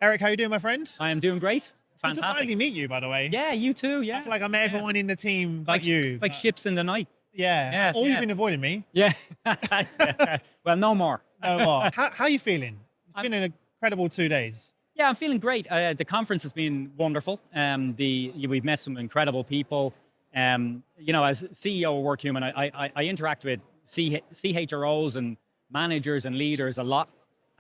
Eric, how you doing, my friend? I am doing great. Good to Fantastic. finally meet you, by the way. Yeah, you too. Yeah. I feel like I met everyone in the team but like you. like but- ships in the night. yeah. Yeah, Or you've yeah. been avoiding me. Yeah. Well, no more. No more. How are you feeling? It's been an incredible 2 days. Yeah, I'm feeling great. The conference has been wonderful. We've met some incredible people. As CEO of Workhuman, I interact with CHROs and managers and leaders a lot.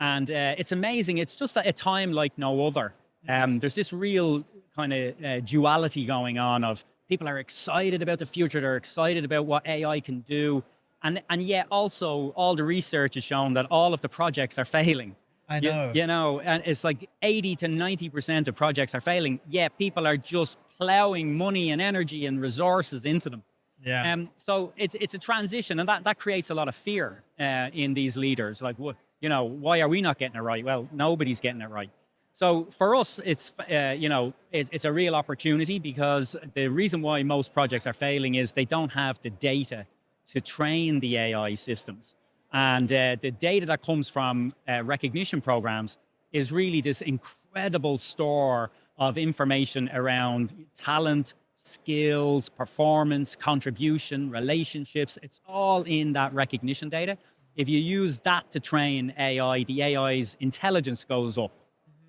And it's amazing. It's just a time like no other. There's this real kind of duality going on of people are excited about the future. They're excited about what AI can do. And yet also all the research has shown that all of the projects are failing. I know. And it's like 80 to 90% of projects are failing. Yet people are just plowing money and energy and resources into them. Yeah. So it's a transition, and that creates a lot of fear in these leaders. Like, why are we not getting it right? Well, nobody's getting it right. So for us, it's it's a real opportunity, because the reason why most projects are failing is they don't have the data to train the AI systems. And the data that comes from recognition programs is really this incredible store of information around talent, skills, performance, contribution, relationships. It's all in that recognition data. If you use that to train AI, the AI's intelligence goes up.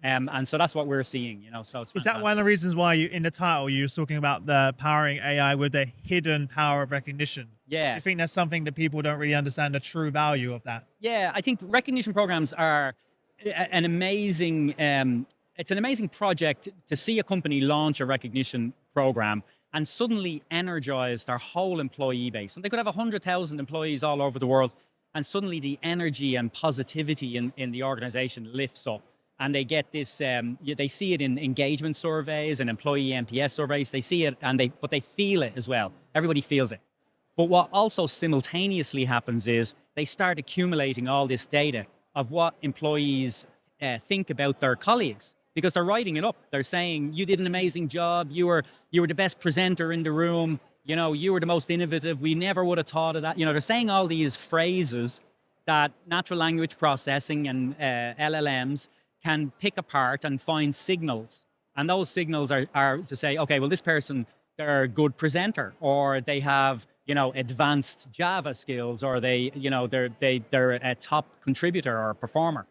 And so that's what we're seeing, so it's fantastic. Is that one of the reasons why in the title you were talking about the powering AI with the hidden power of recognition? Yeah. You think that's something that people don't really understand the true value of that? Yeah, I think recognition programs are an amazing, it's an amazing project to see a company launch a recognition program and suddenly energize their whole employee base. And they could have 100,000 employees all over the world, and suddenly the energy and positivity in the organization lifts up. And they get this, they see it in engagement surveys and employee NPS surveys. They see it, but they feel it as well. Everybody feels it. But what also simultaneously happens is they start accumulating all this data of what employees think about their colleagues, because they're writing it up. They're saying, you did an amazing job. You were the best presenter in the room. You were the most innovative. We never would have thought of that. They're saying all these phrases that natural language processing and LLMs can pick apart and find signals. And those signals are to say, okay, well, this person, they're a good presenter, or they have, advanced Java skills, or they're a top contributor or performer.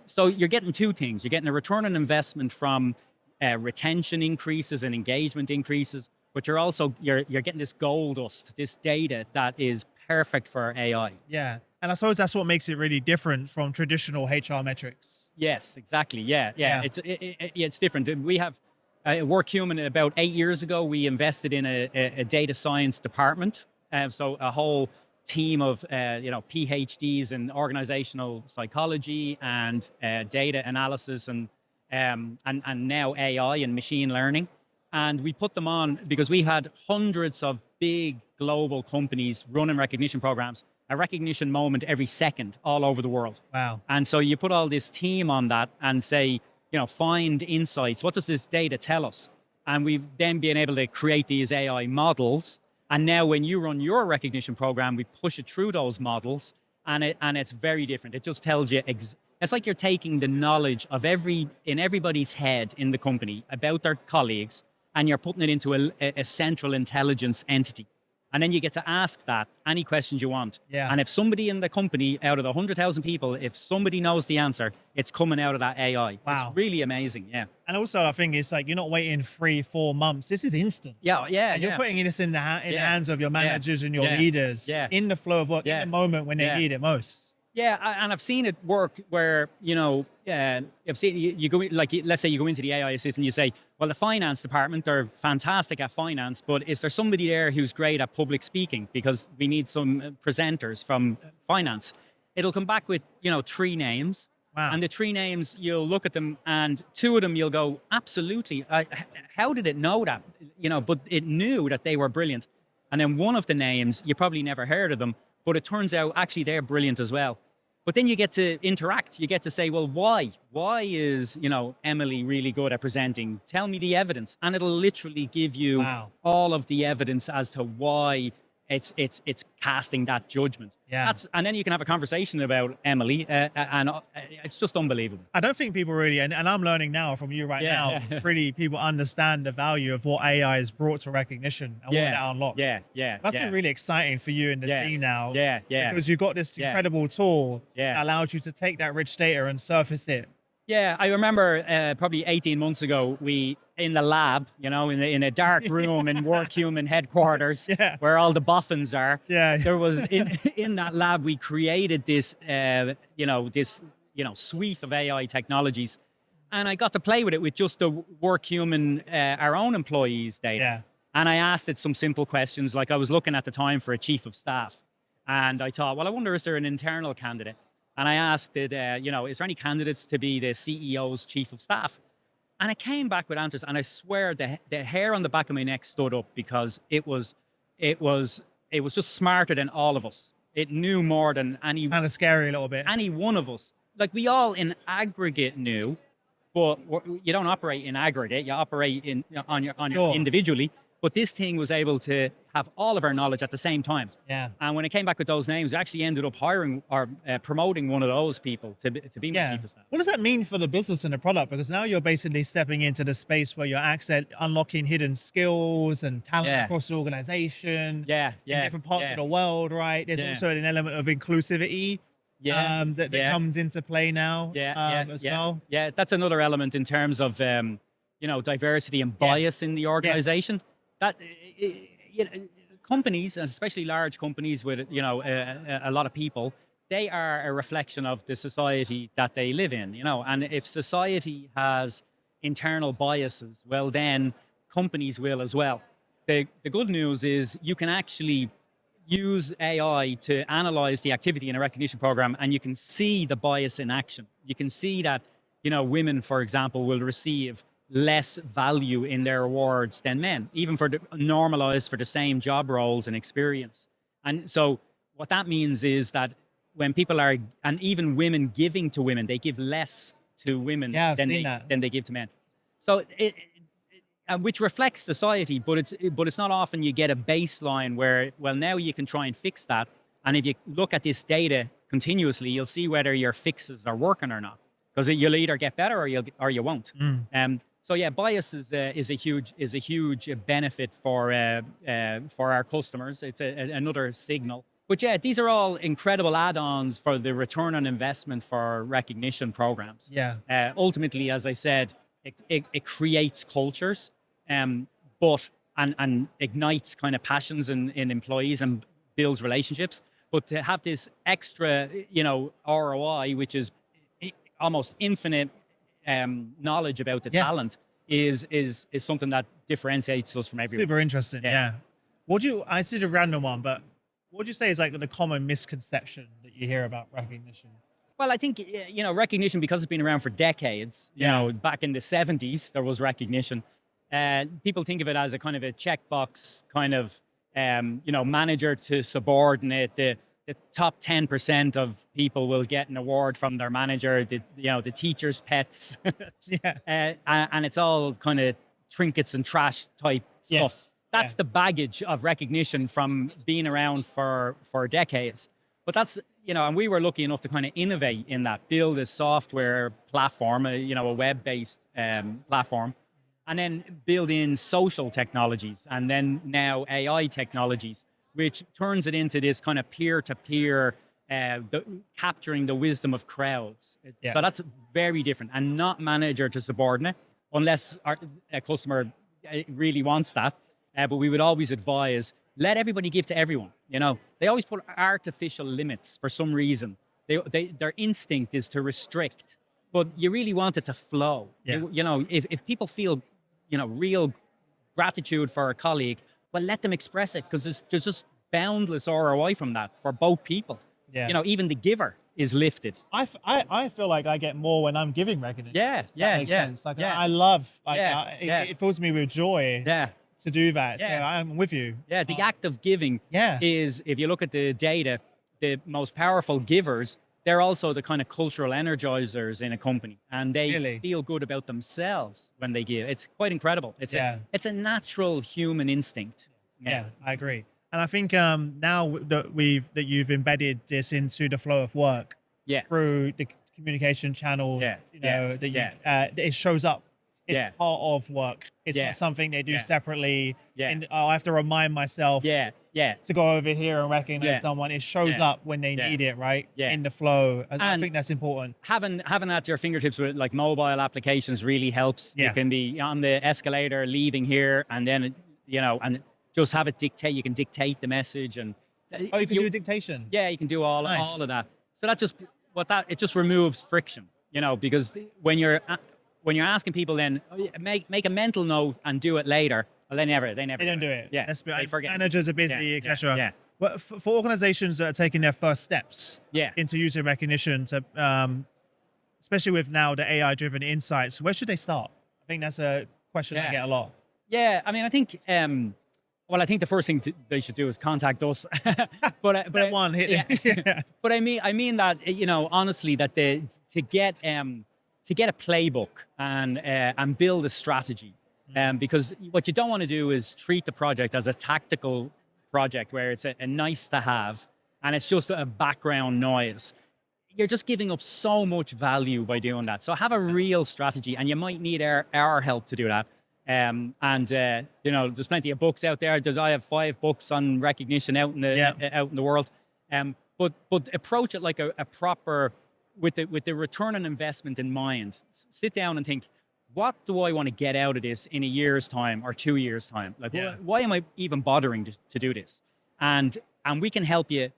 So you're getting two things. You're getting a return on investment from retention increases and engagement increases, but you're getting this gold dust, this data that is perfect for AI. Yeah. And I suppose that's what makes it really different from traditional HR metrics. Yes, exactly. Yeah. It's different. We have Workhuman about 8 years ago. We invested in a data science department, so a whole team of PhDs in organizational psychology and data analysis and now AI and machine learning. And we put them on because we had hundreds of big global companies running recognition programs, a recognition moment every second all over the world. Wow. And so you put all this team on that and say, find insights. What does this data tell us? And we've then been able to create these AI models. And now when you run your recognition program, we push it through those models, and it's very different. It just tells you, it's like you're taking the knowledge of in everybody's head in the company about their colleagues, and you're putting it into a central intelligence entity. And then you get to ask that any questions you want. Yeah. And if somebody in the company, out of the 100,000 people, if somebody knows the answer, it's coming out of that AI. Wow. It's really amazing, yeah. And also, I think it's like you're not waiting 3-4 months. This is instant. Yeah. And you're putting this in the hands of your managers and your leaders in the flow of work, in the moment when they need it most. Yeah, and I've seen it work where, I've seen you go, like, let's say you go into the AI assistant, you say, well, the finance department, they're fantastic at finance, but is there somebody there who's great at public speaking? Because we need some presenters from finance. It'll come back with, 3 names. Wow. And the 3 names, you'll look at them, and 2 of them you'll go, absolutely. How did it know that? But it knew that they were brilliant. And then one of the names, you probably never heard of them, but it turns out actually they're brilliant as well. But then you get to interact. You get to say, well, why? Why is, Emily really good at presenting? Tell me the evidence. And it'll literally give you all of the evidence as to why it's casting that judgment. Yeah. And then you can have a conversation about Emily, and it's just unbelievable. I don't think people really, and I'm learning now from you now, really people understand the value of what AI has brought to recognition and what it unlocks. That's been really exciting for you and the team now. Because you've got this incredible tool that allows you to take that rich data and surface it. Yeah, I remember probably 18 months ago, in the lab, in a dark room in Workhuman headquarters, where all the boffins are. There was in that lab we created this, suite of AI technologies, and I got to play with it with just the Workhuman, our own employees' data. And I asked it some simple questions, like I was looking at the time for a chief of staff, and I thought, well, I wonder, is there an internal candidate? And I asked it, is there any candidates to be the CEO's chief of staff? And it came back with answers, and I swear the hair on the back of my neck stood up, because it was just smarter than all of us. It knew more than any. Kind of scary a little bit. Any one of us. Like, we all in aggregate knew, but you don't operate in aggregate. You operate on your individually. But this thing was able to have all of our knowledge at the same time. And when it came back with those names, we actually ended up hiring or promoting one of those people to be my chief of staff. What does that mean for the business and the product? Because now you're basically stepping into the space where you're unlocking hidden skills and talent across the organization. In different parts of the world, right? There's also an element of inclusivity that comes into play now as well. Yeah, that's another element in terms of diversity and bias in the organization. That companies, especially large companies with a lot of people, they are a reflection of the society that they live in. And if society has internal biases, well, then companies will as well. The good news is you can actually use AI to analyze the activity in a recognition program, and you can see the bias in action. You can see that women, for example, will receive less value in their awards than men, even normalized for the same job roles and experience. And so what that means is that when people are, and even women giving to women, they give less to women than they give to men. So which reflects society, but it's not often you get a baseline where, well, now you can try and fix that. And if you look at this data continuously, you'll see whether your fixes are working or not, because you'll either get better or you won't. So yeah, bias is a huge benefit for our customers. It's another signal. But yeah, these are all incredible add-ons for the return on investment for recognition programs. Ultimately, as I said, it creates cultures, and ignites kind of passions in employees and builds relationships. But to have this extra, ROI, which is almost infinite knowledge about the talent, is something that differentiates us from everyone. Super interesting. I see the random one, but what would you say is like the common misconception that you hear about recognition? Well, I think, recognition, because it's been around for decades, back in the 70s, there was recognition. People think of it as a kind of a checkbox kind of, manager to subordinate. The top 10% of people will get an award from their manager, the teacher's pets. And it's all kind of trinkets and trash type stuff. That's the baggage of recognition from being around for decades. But that's, and we were lucky enough to kind of innovate in that, build a software platform, a web-based platform, and then build in social technologies, and then now AI technologies, which turns it into this kind of peer-to-peer, capturing the wisdom of crowds. So that's very different, and not manager to subordinate, unless a customer really wants that. But we would always advise, let everybody give to everyone. They always put artificial limits for some reason. Their instinct is to restrict, but you really want it to flow. If people feel, real gratitude for a colleague, well, let them express it, because there's just boundless ROI from that for both people. Even the giver is lifted. I feel like I get more when I'm giving recognition. That makes sense. Like, I love, it fills me with joy to do that. So I'm with you. The act of giving is, if you look at the data, the most powerful givers, they're also the kind of cultural energizers in a company, and they feel good about themselves when they give. It's quite incredible. It's a natural human instinct. I agree. And I think now that you've embedded this into the flow of work through the communication channels, it shows up. It's part of work. It's not something they do separately. I have to remind myself to go over here and recognize someone. It shows up when they need it, right? In the flow. And I think that's important. Having at your fingertips with like mobile applications really helps. You can be on the escalator, leaving here, and then, and just have it dictate. You can dictate the message. And you can do a dictation. Yeah, you can do all of that. So it just removes friction, because when you're asking people, then make a mental note and do it later. Well, they don't do it. Yeah, they forget. Managers are busy, etc. Yeah. But for organizations that are taking their first steps into user recognition, especially with now the AI-driven insights, where should they start? I think that's a question I get a lot. Yeah, I mean, I think. I think the first thing they should do is contact us. But I mean that honestly, that to get a playbook and build a strategy, because what you don't want to do is treat the project as a tactical project where it's a nice to have and it's just a background noise. You're just giving up so much value by doing that. So have a real strategy, and you might need our help to do that. There's plenty of books out there. I have 5 books on recognition out in the world. But approach it like a proper, with the return on investment in mind. Sit down and think, what do I want to get out of this in a year's time or 2 years' time? Like, why am I even bothering to do this? And we can help you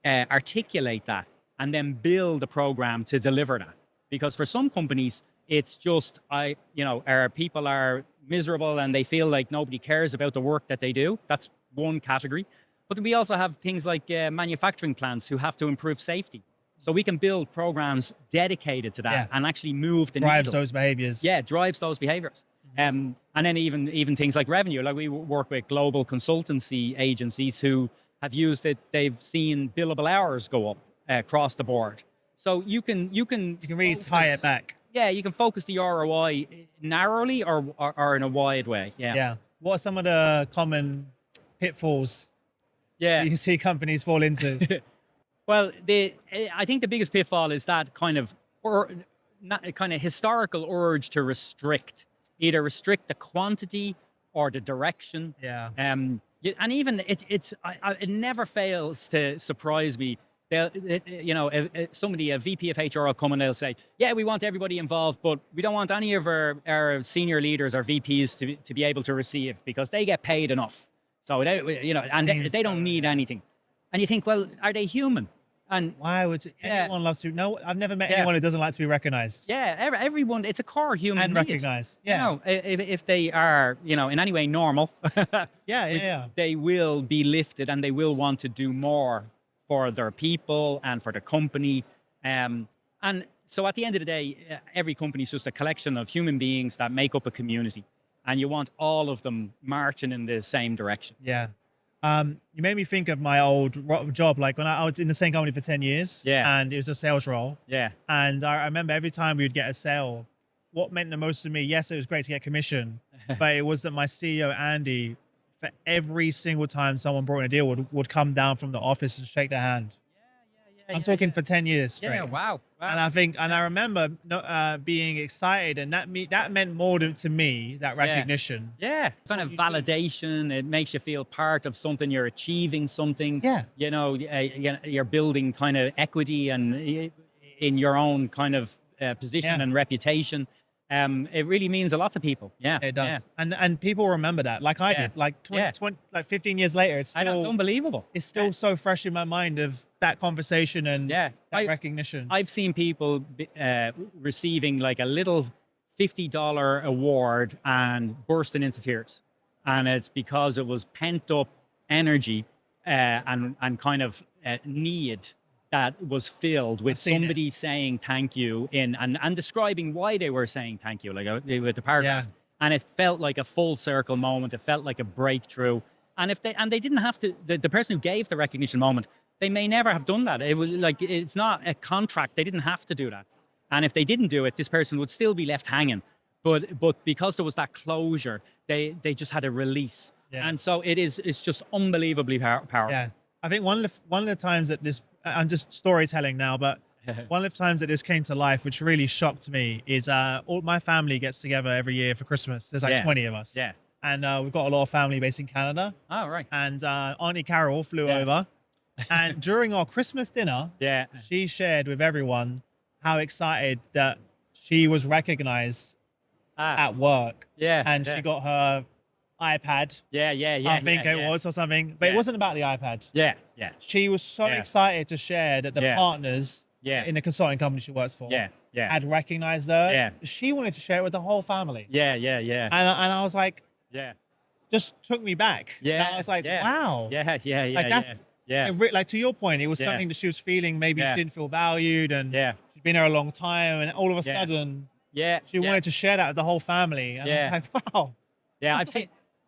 articulate that and then build a program to deliver that. Because for some companies, it's just our people are miserable and they feel like nobody cares about the work that they do. That's one category. But we also have things like manufacturing plants who have to improve safety. So we can build programs dedicated to that and actually move the drives needle. Those behaviors. Yeah, drives those behaviors. And then even things like revenue. Like we work with global consultancy agencies who have used it. They've seen billable hours go up across the board. So you can really tie it back. Yeah, you can focus the ROI narrowly or in a wide way. Yeah. What are some of the common pitfalls you see companies fall into? Well, I think the biggest pitfall is that kind of historical urge to restrict, either restrict the quantity or the direction. Yeah. And even it never fails to surprise me. Somebody, a VP of HR will come and they'll say, yeah, we want everybody involved, but we don't want any of our senior leaders or VPs to be able to receive because they get paid enough. So, they don't need anything. And you think, well, are they human? And why would anyone loves to? No, I've never met anyone who doesn't like to be recognized. Yeah, everyone, it's a core human and need. Recognized. Yeah. If they are, in any way normal, they will be lifted and they will want to do more for their people and for the company. And so at the end of the day, every company is just a collection of human beings that make up a community. And you want all of them marching in the same direction. Yeah. You made me think of my old job, like when I was in the same company for 10 years. Yeah. And it was a sales role. Yeah. And I remember every time we would get a sale, what meant the most to me, yes, it was great to get commission, but it was that my CEO, Andy, for every single time someone brought in a deal would come down from the office and shake their hand. I'm talking for 10 years straight. Yeah, wow. And I remember being excited, and that meant more to me, that recognition. Yeah, kind of validation. It makes you feel part of something. You're achieving something. Yeah. You're building kind of equity and in your own kind of position and reputation. It really means a lot to people. Yeah, it does. Yeah. And people remember that, like I did. Like 15 years later, it's still unbelievable. It's still so fresh in my mind of that conversation and that recognition. I've seen people receiving like a little $50 award and bursting into tears, and it's because it was pent up energy and kind of need that was filled with somebody saying thank you and describing why they were saying thank you, like with the paragraph. Yeah. And it felt like a full circle moment. It felt like a breakthrough. And they didn't have to, the person who gave the recognition moment, they may never have done that. It was like, it's not a contract. They didn't have to do that. And if they didn't do it, this person would still be left hanging. but because there was that closure, they just had a release. Yeah. And so it's just unbelievably powerful. Yeah. I think one of the times that this, I'm just storytelling now, but one of the times that this came to life, which really shocked me, is all my family gets together every year for Christmas. There's like 20 of us. Yeah. And we've got a lot of family based in Canada. Oh, right. And Auntie Carol flew over. And during our Christmas dinner, she shared with everyone how excited that she was recognized at work. Yeah. And she got her iPad. I think it was or something. But it wasn't about the iPad. Yeah. She was so excited to share that the partners in the consulting company she works for had recognized her. Yeah. She wanted to share it with the whole family. Yeah. And I was like, just took me back. Yeah. And I was like, wow. Yeah. Like that's like to your point, it was something that she was feeling. Maybe she didn't feel valued, and she'd been there a long time, and all of a sudden, she wanted to share that with the whole family. And I was like, wow. Yeah,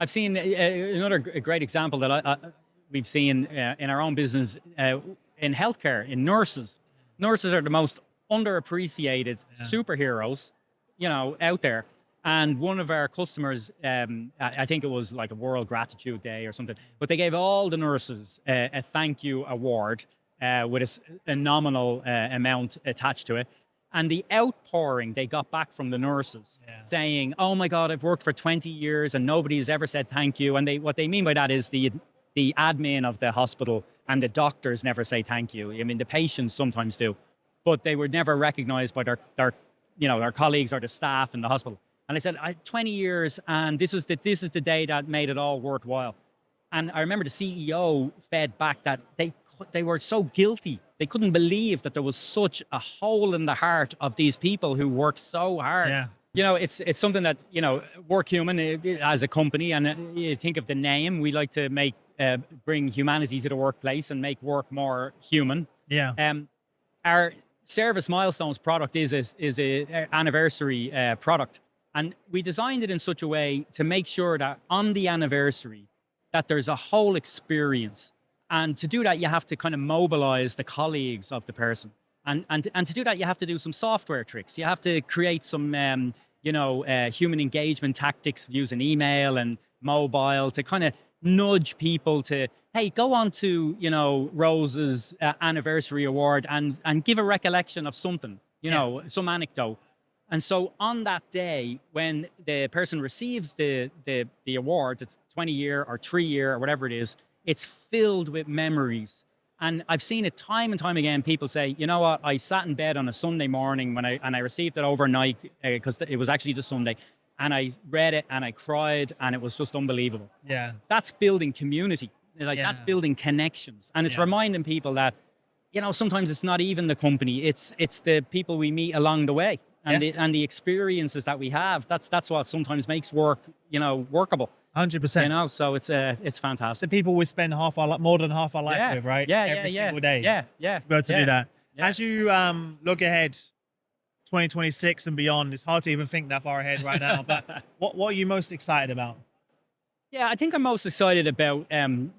I've seen another great example that we've seen in our own business in healthcare, in nurses. Nurses are the most underappreciated superheroes, out there. And one of our customers, I think it was like a World Gratitude Day or something, but they gave all the nurses a thank you award with a nominal amount attached to it. And the outpouring they got back from the nurses saying, oh my God, I've worked for 20 years and nobody has ever said thank you. And what they mean by that is the admin of the hospital and the doctors never say thank you. I mean, the patients sometimes do, but they were never recognized by their colleagues or the staff in the hospital. And I said, 20 years, and this is the day that made it all worthwhile. And I remember the CEO fed back that they were so guilty. They couldn't believe that there was such a hole in the heart of these people who worked so hard. Yeah. It's something that, Workhuman as a company, and you think of the name, we like to bring humanity to the workplace and make work more human. Yeah. Our service milestones product is a anniversary product. And we designed it in such a way to make sure that on the anniversary, that there's a whole experience. And to do that, you have to kind of mobilize the colleagues of the person. And to do that, you have to do some software tricks. You have to create some, human engagement tactics using email and mobile to kind of nudge people to, hey, go on to, Rose's anniversary award and give a recollection of something, some anecdote. And so on that day, when the person receives the award, it's 20-year or 3-year or whatever it is, it's filled with memories. And I've seen it time and time again. People say, you know what, I sat in bed on a Sunday morning when I received it overnight because it was actually the Sunday. And I read it and I cried and it was just unbelievable. Yeah. That's building community. That's building connections. And it's reminding people that, sometimes it's not even the company. It's the people we meet along the way. And the experiences that we have, that's what sometimes makes work, workable. 100%. So it's fantastic. The people we spend more than half our life with, right? Every single day. To be able to do that. Yeah. As you look ahead, 2026 and beyond, it's hard to even think that far ahead right now. But what are you most excited about? Yeah, I think I'm most excited about.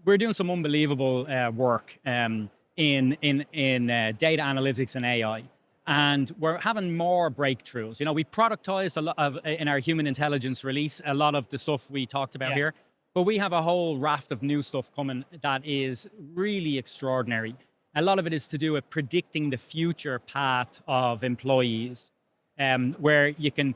We're doing some unbelievable work in data analytics and AI. And we're having more breakthroughs. We productized a lot in our human intelligence release, a lot of the stuff we talked about here. But we have a whole raft of new stuff coming that is really extraordinary. A lot of it is to do with predicting the future path of employees, where you can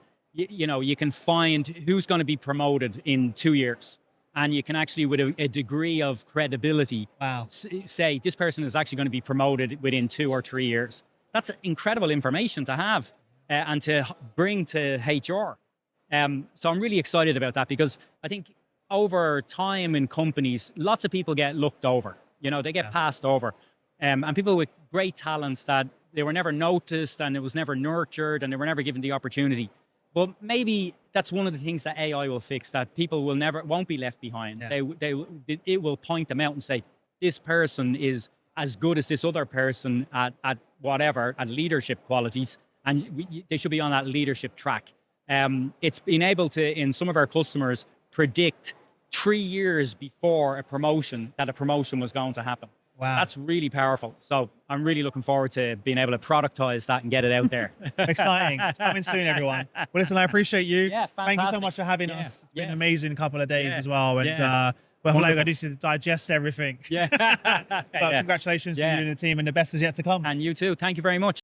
find who's going to be promoted in 2 years. And you can actually, with a degree of credibility, say this person is actually going to be promoted within 2 or 3 years. That's incredible information to have and to bring to HR. So I'm really excited about that because I think over time in companies, lots of people get looked over. They get passed over. And people with great talents that they were never noticed and it was never nurtured and they were never given the opportunity. But maybe that's one of the things that AI will fix, that people won't be left behind. It will point them out and say, this person is as good as this other person at leadership qualities, and they should be on that leadership track. It's been able to, in some of our customers, predict 3 years before a promotion that a promotion was going to happen. Wow. That's really powerful. So I'm really looking forward to being able to productize that and get it out there. Exciting. It's coming soon, everyone. Well, listen, I appreciate you. Yeah, Thank you so much for having us. It's been an amazing couple of days as well. And well, like, I need to digest everything. Yeah. But congratulations to you and the team, and the best is yet to come. And you too. Thank you very much.